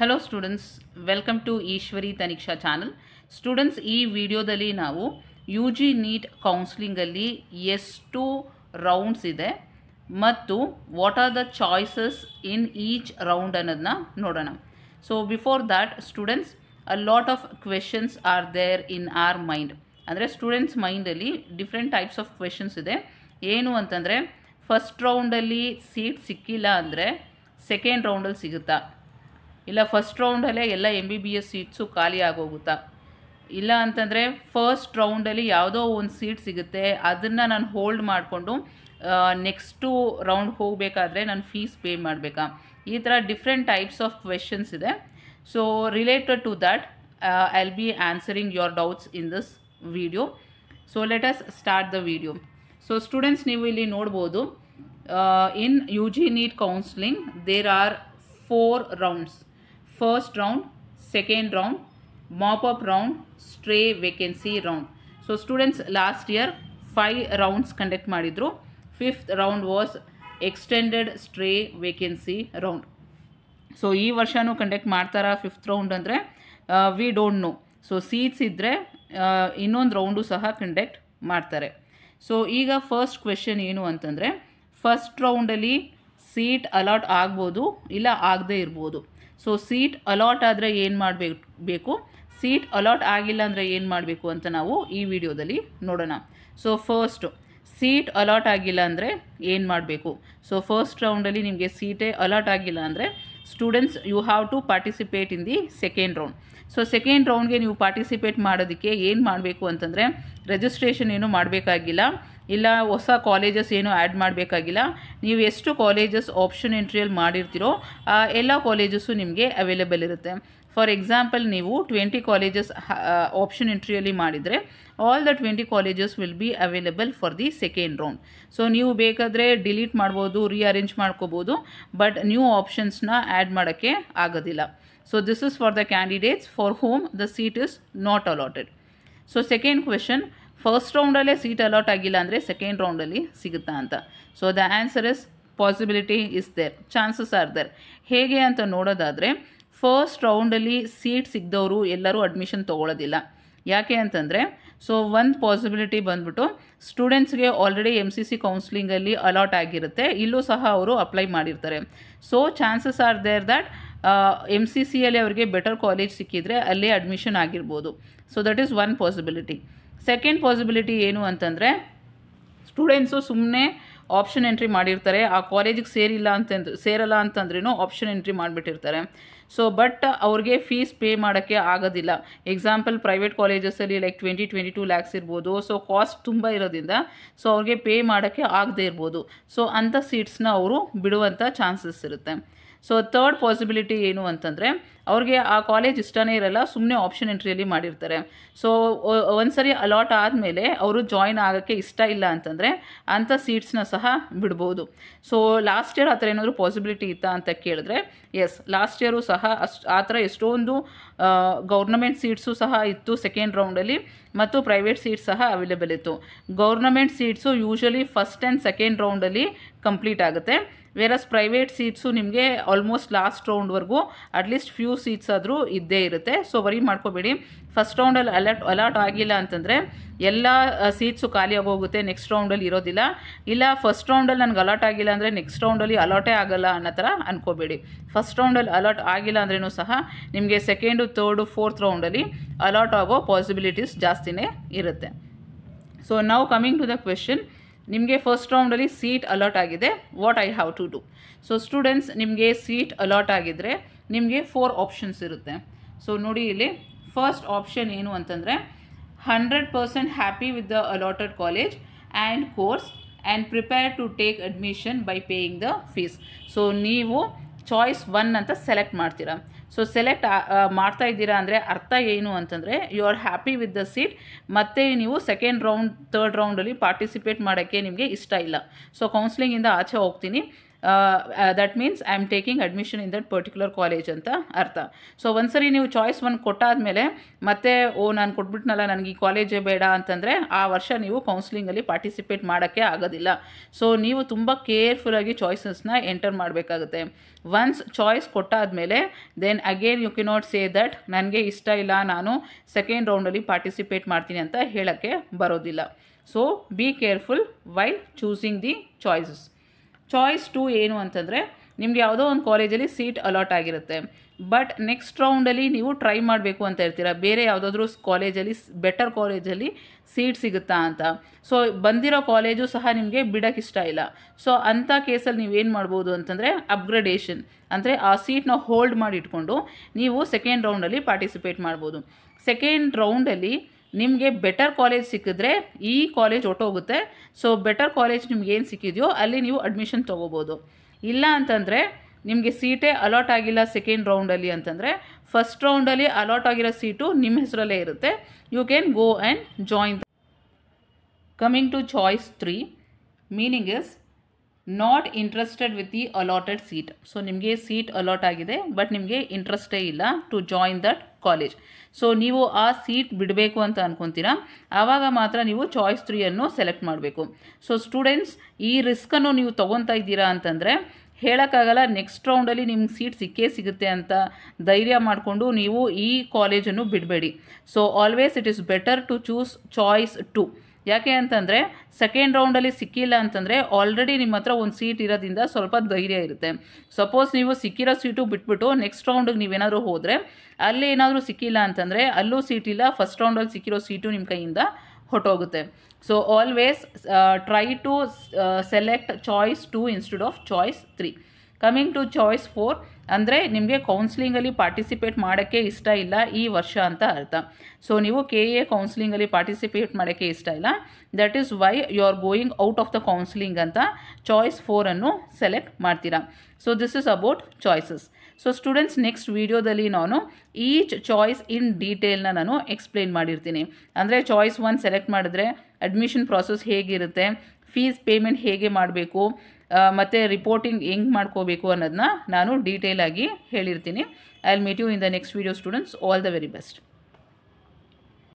Hello students, welcome to Ishwari Taniksha channel. Students, ಈ ವಿಡಿಯೋದಲ್ಲಿ ನಾವು ಯು ಜಿ ನೀಟ್ ಕೌನ್ಸ್ಲಿಂಗಲ್ಲಿ ಎಷ್ಟು ರೌಂಡ್ಸ್ ಇದೆ ಮತ್ತು what are the choices in each round ಅನ್ನೋದನ್ನ ನೋಡೋಣ. So before that students, a lot of questions are there in our mind. ಅಂದರೆ students ಮೈಂಡಲ್ಲಿ ಡಿಫ್ರೆಂಟ್ ಟೈಪ್ಸ್ ಆಫ್ ಕ್ವೆಶನ್ಸ್ ಇದೆ. ಏನು ಅಂತಂದರೆ, ಫಸ್ಟ್ ರೌಂಡಲ್ಲಿ ಸೀಟ್ ಸಿಕ್ಕಿಲ್ಲ ಅಂದರೆ ಸೆಕೆಂಡ್ ರೌಂಡಲ್ಲಿ ಸಿಗುತ್ತಾ, ಇಲ್ಲ ಫಸ್ಟ್ ರೌಂಡಲ್ಲೇ ಎಲ್ಲ MBBS ಸೀಟ್ಸು ಖಾಲಿ ಆಗೋಗುತ್ತಾ, ಇಲ್ಲ ಅಂತಂದರೆ ಫಸ್ಟ್ ರೌಂಡಲ್ಲಿ ಯಾವುದೋ ಒಂದು ಸೀಟ್ ಸಿಗುತ್ತೆ, ಅದನ್ನು ನಾನು ಹೋಲ್ಡ್ ಮಾಡಿಕೊಂಡು ನೆಕ್ಸ್ಟು ರೌಂಡ್ ಹೋಗಬೇಕಾದ್ರೆ ನಾನು ಫೀಸ್ ಪೇ ಮಾಡಬೇಕಾ, ಈ ಥರ ಡಿಫ್ರೆಂಟ್ ಟೈಪ್ಸ್ ಆಫ್ ಕ್ವೆಶನ್ಸ್ ಇದೆ. So related to that I will be answering your doubts in this video. So let us start the video. So students, ನೀವು ಇಲ್ಲಿ ನೋಡ್ಬೋದು, in U G NEET counselling there are 4 rounds. First round, second round, mop-up round, stray vacancy round. So students, last year 5 rounds conduct ಮಾಡಿದ್ರು. 5th round was extended stray vacancy round. So ಈ ವರ್ಷನೂ conduct ಮಾಡ್ತಾರಾ 5th round ಅಂದರೆ we don't know. So seats ಇದ್ದರೆ ಇನ್ನೊಂದು round ಸಹ conduct ಮಾಡ್ತಾರೆ. So ಈಗ ಫಸ್ಟ್ ಕ್ವೆಶನ್ ಏನು ಅಂತಂದರೆ, ಫಸ್ಟ್ ರೌಂಡಲ್ಲಿ ಸೀಟ್ ಅಲಾಟ್ ಆಗ್ಬೋದು, ಇಲ್ಲ ಆಗದೇ ಇರ್ಬೋದು. ಸೊ ಸೀಟ್ ಅಲಾಟ್ ಆದರೆ ಏನು ಮಾಡಬೇಕು, ಸೀಟ್ ಅಲಾಟ್ ಆಗಿಲ್ಲ ಅಂದರೆ ಏನು ಮಾಡಬೇಕು ಅಂತ ನಾವು ಈ ವಿಡಿಯೋದಲ್ಲಿ ನೋಡೋಣ. ಸೊ ಫಸ್ಟು, ಸೀಟ್ ಅಲಾಟ್ ಆಗಿಲ್ಲ ಅಂದರೆ ಏನು ಮಾಡಬೇಕು. ಸೊ ಫಸ್ಟ್ ರೌಂಡಲ್ಲಿ ನಿಮಗೆ ಸೀಟೇ ಅಲಾಟ್ ಆಗಿಲ್ಲ ಅಂದರೆ students, you have to participate in the second round. So second ರೌಂಡ್ಗೆ ನೀವು ಪಾರ್ಟಿಸಿಪೇಟ್ ಮಾಡೋದಕ್ಕೆ ಏನು ಮಾಡಬೇಕು ಅಂತಂದರೆ, ರಿಜಿಸ್ಟ್ರೇಷನ್ ಏನು ಮಾಡಬೇಕಾಗಿಲ್ಲ, ಇಲ್ಲ ಹೊಸ ಕಾಲೇಜಸ್ ಏನು ಆ್ಯಡ್ ಮಾಡಬೇಕಾಗಿಲ್ಲ. ನೀವು ಎಷ್ಟು ಕಾಲೇಜಸ್ ಆಪ್ಷನ್ ಎಂಟ್ರಿಯಲ್ಲಿ ಮಾಡಿರ್ತೀರೋ ಆ ಎಲ್ಲ ಕಾಲೇಜಸ್ಸು ನಿಮಗೆ ಅವೈಲೇಬಲ್ ಇರುತ್ತೆ. ಫಾರ್ ಎಕ್ಸಾಂಪಲ್, ನೀವು 20 ಕಾಲೇಜಸ್ ಆಪ್ಷನ್ ಎಂಟ್ರಿಯಲ್ಲಿ ಮಾಡಿದರೆ all the 20 colleges will be available for the second round. So ನೀವು ಬೇಕಾದರೆ ಡಿಲೀಟ್ ಮಾಡ್ಬೋದು, ರೀಅರೇಂಜ್ ಮಾಡ್ಕೋಬೋದು, ಬಟ್ ನ್ಯೂ ಆಪ್ಷನ್ಸ್ನ ಆ್ಯಡ್ ಮಾಡೋಕ್ಕೆ ಆಗೋದಿಲ್ಲ. So this is for the candidates for whom the seat is not allotted. So second question, first ರೌಂಡಲ್ಲೇ seat allot ಆಗಿಲ್ಲ ಅಂದರೆ second ರೌಂಡಲ್ಲಿ ಸಿಗುತ್ತಾ ಅಂತ. So the answer is possibility is there, chances are there. ಹೇಗೆ ಅಂತ ನೋಡೋದಾದರೆ, ಫಸ್ಟ್ ರೌಂಡಲ್ಲಿ ಸೀಟ್ ಸಿಗದವರು ಎಲ್ಲರೂ ಅಡ್ಮಿಷನ್ ತೊಗೊಳ್ಳೋದಿಲ್ಲ. ಯಾಕೆ ಅಂತಂದರೆ, ಸೊ ಒಂದು ಪಾಸಿಬಿಲಿಟಿ ಬಂದ್ಬಿಟ್ಟು ಸ್ಟೂಡೆಂಟ್ಸ್ಗೆ ಆಲ್ರೆಡಿ MCC ಕೌನ್ಸ್ಲಿಂಗಲ್ಲಿ ಅಲಾಟ್ ಆಗಿರುತ್ತೆ, ಇಲ್ಲೂ ಸಹ ಅವರು ಅಪ್ಲೈ ಮಾಡಿರ್ತಾರೆ. So chances are there that MCCಯಲ್ಲಿ ಅವರಿಗೆ ಬೆಟರ್ ಕಾಲೇಜ್ ಸಿಕ್ಕಿದರೆ ಅಲ್ಲೇ ಅಡ್ಮಿಷನ್ ಆಗಿರ್ಬೋದು. So that is one possibility. Second possibility ಏನು ಅಂತಂದರೆ, ಸ್ಟೂಡೆಂಟ್ಸು ಸುಮ್ಮನೆ ಆಪ್ಷನ್ ಎಂಟ್ರಿ ಮಾಡಿರ್ತಾರೆ, ಆ ಕಾಲೇಜಿಗೆ ಸೇರಲ್ಲ ಅಂತಂದ್ರೂ ಆಪ್ಷನ್ ಎಂಟ್ರಿ ಮಾಡಿಬಿಟ್ಟಿರ್ತಾರೆ. ಸೊ ಬಟ್ ಅವ್ರಿಗೆ ಫೀಸ್ ಪೇ ಮಾಡೋಕ್ಕೆ ಆಗೋದಿಲ್ಲ. ಎಕ್ಸಾಂಪಲ್, ಪ್ರೈವೇಟ್ ಕಾಲೇಜಸಲ್ಲಿ ಲೈಕ್ 20-22 lakhs ಇರ್ಬೋದು. ಸೊ ಕಾಸ್ಟ್ ತುಂಬ ಇರೋದ್ರಿಂದ ಸೊ ಅವ್ರಿಗೆ ಪೇ ಮಾಡೋಕ್ಕೆ ಆಗದೇ ಇರ್ಬೋದು. ಸೊ ಅಂಥ ಸೀಟ್ಸ್ನ ಅವರು ಬಿಡುವಂಥ ಚಾನ್ಸಸ್ ಇರುತ್ತೆ. ಸೊ ಥರ್ಡ್ ಪಾಸಿಬಿಲಿಟಿ ಏನು ಅಂತಂದರೆ, ಅವ್ರಿಗೆ ಆ ಕಾಲೇಜ್ ಇಷ್ಟನೇ ಇರಲ್ಲ, ಸುಮ್ಮನೆ ಆಪ್ಷನ್ ಎಂಟ್ರಿಯಲ್ಲಿ ಮಾಡಿರ್ತಾರೆ. ಸೊ ಒಂದು ಸರಿ ಅಲಾಟ್ ಆದಮೇಲೆ ಅವರು ಜಾಯಿನ್ ಆಗೋಕ್ಕೆ ಇಷ್ಟ ಇಲ್ಲ ಅಂತಂದರೆ ಅಂಥ ಸೀಟ್ಸ್ನ ಸಹ ಬಿಡ್ಬೋದು. ಸೊ ಲಾಸ್ಟ್ ಇಯರ್ ಆ ಥರ ಏನಾದರೂ ಪಾಸಿಬಿಲಿಟಿ ಇತ್ತಾ ಅಂತ ಕೇಳಿದ್ರೆ, ಎಸ್, ಲಾಸ್ಟ್ ಇಯರು ಸಹ ಆ ಥರ ಎಷ್ಟೊಂದು ಗೌರ್ನಮೆಂಟ್ ಸೀಟ್ಸು ಸಹ ಇತ್ತು ಸೆಕೆಂಡ್ ರೌಂಡಲ್ಲಿ, ಮತ್ತು ಪ್ರೈವೇಟ್ ಸೀಟ್ಸ್ ಸಹ ಅವೈಲೇಬಲ್ ಇತ್ತು. Government seats usually first and second ರೌಂಡಲ್ಲಿ ಕಂಪ್ಲೀಟ್ ಆಗುತ್ತೆ, ವೇರಸ್ ಪ್ರೈವೇಟ್ ಸೀಟ್ಸು ನಿಮಗೆ ಆಲ್ಮೋಸ್ಟ್ ಲಾಸ್ಟ್ ರೌಂಡ್ವರೆಗೂ ಅಟ್ಲೀಸ್ಟ್ ಫ್ಯೂ ಸೀಟ್ಸ್ ಆದರೂ ಇದ್ದೇ ಇರುತ್ತೆ. ಸೊ ವರಿ ಮಾಡ್ಕೋಬೇಡಿ. ಫಸ್ಟ್ ರೌಂಡಲ್ಲಿ ಅಲಾಟ್ ಆಗಿಲ್ಲ ಅಂತಂದರೆ ಎಲ್ಲ ಸೀಟ್ಸು ಖಾಲಿ ಆಗೋಗುತ್ತೆ, ನೆಕ್ಸ್ಟ್ ರೌಂಡಲ್ಲಿ ಇರೋದಿಲ್ಲ. ಇಲ್ಲ ಫಸ್ಟ್ ರೌಂಡಲ್ಲಿ ನನಗೆ ಅಲಾಟ್ ಆಗಿಲ್ಲ ಅಂದರೆ ನೆಕ್ಸ್ಟ್ ರೌಂಡಲ್ಲಿ ಅಲಾಟೇ ಆಗಲ್ಲ ಅನ್ನೋ ಥರ ಅಂದ್ಕೋಬೇಡಿ. ಫಸ್ಟ್ ರೌಂಡಲ್ಲಿ ಅಲಾಟ್ ಆಗಿಲ್ಲ ಅಂದ್ರೂ ಸಹ ನಿಮಗೆ ಸೆಕೆಂಡು, ಥರ್ಡು, ಫೋರ್ತ್ ರೌಂಡಲ್ಲಿ ಅಲಾಟ್ ಆಗೋ ಪಾಸಿಬಿಲಿಟೀಸ್ ಜಾಸ್ತಿನೇ ಇರುತ್ತೆ. ಸೊ ನಾವು ಕಮಿಂಗ್ ಟು ದ ಕ್ವೆಶನ್, ನಿಮಗೆ ಫಸ್ಟ್ ರೌಂಡಲ್ಲಿ ಸೀಟ್ ಅಲಾಟ್ ಆಗಿದೆ, what I have to do. So students, ನಿಮಗೆ ಸೀಟ್ ಅಲಾಟ್ ಆಗಿದ್ದರೆ ನಿಮಗೆ 4 ಆಪ್ಷನ್ಸ್ ಇರುತ್ತೆ. ಸೊ ನೋಡಿ ಇಲ್ಲಿ ಫಸ್ಟ್ ಆಪ್ಷನ್ ಏನು ಅಂತಂದರೆ, 100% happy with the allotted college and course and prepare to take admission by paying the fees. So ನೀವು ಚಾಯ್ಸ್ 1 ಅಂತ ಸೆಲೆಕ್ಟ್ ಮಾಡ್ತೀರಾ. ಸೊ ಸೆಲೆಕ್ಟ್ ಮಾಡ್ತಾ ಇದ್ದೀರಾ ಅಂದರೆ ಅರ್ಥ ಏನು ಅಂತಂದರೆ, you are happy with the seat, ಮತ್ತು ನೀವು ಸೆಕೆಂಡ್ ರೌಂಡ್, ಥರ್ಡ್ ರೌಂಡಲ್ಲಿ ಪಾರ್ಟಿಸಿಪೇಟ್ ಮಾಡೋಕ್ಕೆ ನಿಮಗೆ ಇಷ್ಟ ಇಲ್ಲ. ಸೊ ಕೌನ್ಸ್ಲಿಂಗಿಂದ ಆಚೆ ಹೋಗ್ತೀನಿ, that means I am taking admission in that particular college ಅಂತ ಅರ್ಥ. ಸೊ ಒಂದ್ಸರಿ ನೀವು ಚಾಯ್ಸ್ 1 ಕೊಟ್ಟಾದಮೇಲೆ ಮತ್ತೆ ನಾನು ಕೊಟ್ಬಿಟ್ನಲ್ಲ ನನಗೆ ಈ ಕಾಲೇಜೇ ಬೇಡ ಅಂತಂದರೆ ಆ ವರ್ಷ ನೀವು ಕೌನ್ಸಿಲಿಂಗಲ್ಲಿ ಪಾರ್ಟಿಸಿಪೇಟ್ ಮಾಡೋಕ್ಕೆ ಆಗೋದಿಲ್ಲ. ಸೊ ನೀವು ತುಂಬ ಕೇರ್ಫುಲ್ಲಾಗಿ ಚಾಯ್ಸಸ್ನ ಎಂಟರ್ ಮಾಡಬೇಕಾಗುತ್ತೆ. ಒನ್ಸ್ ಚಾಯ್ಸ್ ಕೊಟ್ಟಾದಮೇಲೆ then again you cannot say that ನನಗೆ ಇಷ್ಟ ಇಲ್ಲ, ನಾನು ಸೆಕೆಂಡ್ ರೌಂಡಲ್ಲಿ ಪಾರ್ಟಿಸಿಪೇಟ್ ಮಾಡ್ತೀನಿ ಅಂತ ಹೇಳೋಕ್ಕೆ ಬರೋದಿಲ್ಲ. So be careful while choosing the choices. Choice 2 ಏನು ಅಂತಂದರೆ, ನಿಮಗೆ ಯಾವುದೋ ಒಂದು ಕಾಲೇಜಲ್ಲಿ ಸೀಟ್ ಅಲಾಟ್ ಆಗಿರುತ್ತೆ, ಬಟ್ ನೆಕ್ಸ್ಟ್ ರೌಂಡಲ್ಲಿ ನೀವು ಟ್ರೈ ಮಾಡಬೇಕು ಅಂತ ಇರ್ತೀರ, ಬೇರೆ ಯಾವುದಾದ್ರೂ ಕಾಲೇಜಲ್ಲಿ ಬೆಟರ್ ಕಾಲೇಜಲ್ಲಿ ಸೀಟ್ ಸಿಗುತ್ತಾ ಅಂತ. ಸೊ ಬಂದಿರೋ ಕಾಲೇಜು ಸಹ ನಿಮಗೆ ಬಿಡೋಕ್ಕೆ ಇಷ್ಟ ಇಲ್ಲ. ಸೊ ಅಂಥ ಕೇಸಲ್ಲಿ ನೀವೇನು ಮಾಡ್ಬೋದು ಅಂತಂದರೆ ಅಪ್ಗ್ರೇಡೇಷನ್, ಅಂದರೆ ಆ ಸೀಟ್ನ ಹೋಲ್ಡ್ ಮಾಡಿ ಇಟ್ಕೊಂಡು ನೀವು ಸೆಕೆಂಡ್ ರೌಂಡಲ್ಲಿ ಪಾರ್ಟಿಸಿಪೇಟ್ ಮಾಡ್ಬೋದು. ಸೆಕೆಂಡ್ ರೌಂಡಲ್ಲಿ ನಿಮಗೆ ಬೆಟರ್ ಕಾಲೇಜ್ ಸಿಕ್ಕಿದ್ರೆ ಈ ಕಾಲೇಜ್ ಹೊಟ್ಟೋಗುತ್ತೆ. ಸೊ ಬೆಟರ್ ಕಾಲೇಜ್ ನಿಮ್ಗೆ ಏನು ಸಿಕ್ಕಿದೆಯೋ ಅಲ್ಲಿ ನೀವು ಅಡ್ಮಿಷನ್ ತೊಗೋಬೋದು. ಇಲ್ಲ ಅಂತಂದರೆ ನಿಮಗೆ ಸೀಟೇ ಅಲಾಟ್ ಆಗಿಲ್ಲ ಸೆಕೆಂಡ್ ರೌಂಡಲ್ಲಿ ಅಂತಂದರೆ ಫಸ್ಟ್ ರೌಂಡಲ್ಲಿ ಅಲಾಟ್ ಆಗಿರೋ ಸೀಟು ನಿಮ್ಮ ಹೆಸರಲ್ಲೇ ಇರುತ್ತೆ. You can go and join. Coming to choice 3, meaning is not interested with the allotted seat. So ನಿಮಗೆ ಸೀಟ್ ಅಲಾಟ್ ಆಗಿದೆ ಬಟ್ ನಿಮಗೆ ಇಂಟ್ರೆಸ್ಟೇ ಇಲ್ಲ to join that college. So ನೀವು ಆ ಸೀಟ್ ಬಿಡಬೇಕು ಅಂತ ಅಂದ್ಕೊತೀರಾ, ಆವಾಗ ಮಾತ್ರ ನೀವು ಚಾಯ್ಸ್ 3 ಅನ್ನು ಸೆಲೆಕ್ಟ್ ಮಾಡಬೇಕು. ಸೊ ಸ್ಟೂಡೆಂಟ್ಸ್, ಈ ರಿಸ್ಕನ್ನು ನೀವು ತೊಗೊತಾ ಇದ್ದೀರಾ ಅಂತಂದರೆ ಹೇಳೋಕ್ಕಾಗಲ್ಲ, ನೆಕ್ಸ್ಟ್ ರೌಂಡಲ್ಲಿ ನಿಮ್ಗೆ ಸೀಟ್ ಸಿಗುತ್ತೆ ಅಂತ ಧೈರ್ಯ ಮಾಡಿಕೊಂಡು ನೀವು ಈ ಕಾಲೇಜನ್ನು ಬಿಡಬೇಡಿ. So always it is better to choose choice 2. ಯಾಕೆ ಅಂತಂದರೆ ಸೆಕೆಂಡ್ ರೌಂಡಲ್ಲಿ ಸಿಕ್ಕಿಲ್ಲ ಅಂತಂದರೆ ಆಲ್ರೆಡಿ ನಿಮ್ಮ ಹತ್ರ ಒಂದು ಸೀಟ್ ಇರೋದ್ರಿಂದ ಸ್ವಲ್ಪ ಧೈರ್ಯ ಇರುತ್ತೆ. ಸಪೋಸ್ ನೀವು ಸಿಕ್ಕಿರೋ ಸೀಟು ಬಿಟ್ಬಿಟ್ಟು ನೆಕ್ಸ್ಟ್ ರೌಂಡಿಗೆ ನೀವೇನಾದರೂ ಹೋದರೆ ಅಲ್ಲಿ ಏನಾದರೂ ಸಿಕ್ಕಿಲ್ಲ ಅಂತಂದರೆ ಅಲ್ಲೂ ಸೀಟ್ ಇಲ್ಲ, ಫಸ್ಟ್ ರೌಂಡಲ್ಲಿ ಸಿಕ್ಕಿರೋ ಸೀಟು ನಿಮ್ಮ ಕೈಯಿಂದ ಹೊಟ್ಟೋಗುತ್ತೆ. So always try to select choice 2 instead of choice 3. Coming to choice 4 ಅಂದರೆ ನಿಮಗೆ ಕೌನ್ಸಿಲಿಂಗಲ್ಲಿ ಪಾರ್ಟಿಸಿಪೇಟ್ ಮಾಡೋಕ್ಕೆ ಇಷ್ಟ ಇಲ್ಲ ಈ ವರ್ಷ ಅಂತ ಅರ್ಥ. ಸೊ ನೀವು KA ಕೌನ್ಸಿಲಿಂಗಲ್ಲಿ ಪಾರ್ಟಿಸಿಪೇಟ್ ಮಾಡೋಕ್ಕೆ ಇಷ್ಟ ಇಲ್ಲ, that is why you are going out of the counselling ಅಂತ ಚಾಯ್ಸ್ 4 ಅನ್ನು ಸೆಲೆಕ್ಟ್ ಮಾಡ್ತೀರಾ. So this is about choices. So students, next ವೀಡಿಯೋದಲ್ಲಿ ನಾನು ಈಚ್ ಚಾಯ್ಸ್ ಇನ್ ಡೀಟೇಲ್ನ ನಾನು ಎಕ್ಸ್ಪ್ಲೇನ್ ಮಾಡಿರ್ತೀನಿ. ಅಂದರೆ ಚಾಯ್ಸ್ 1 ಸೆಲೆಕ್ಟ್ ಮಾಡಿದ್ರೆ ಅಡ್ಮಿಷನ್ ಪ್ರಾಸೆಸ್ ಹೇಗಿರುತ್ತೆ, ಫೀಸ್ ಪೇಮೆಂಟ್ ಹೇಗೆ ಮಾಡಬೇಕು, ಮತ್ತು ರಿಪೋರ್ಟಿಂಗ್ ಹೆಂಗೆ ಮಾಡ್ಕೋಬೇಕು ಅನ್ನೋದನ್ನ ನಾನು ಡೀಟೇಲಾಗಿ ಹೇಳಿರ್ತೀನಿ. I will meet you in the next video students. All the very best.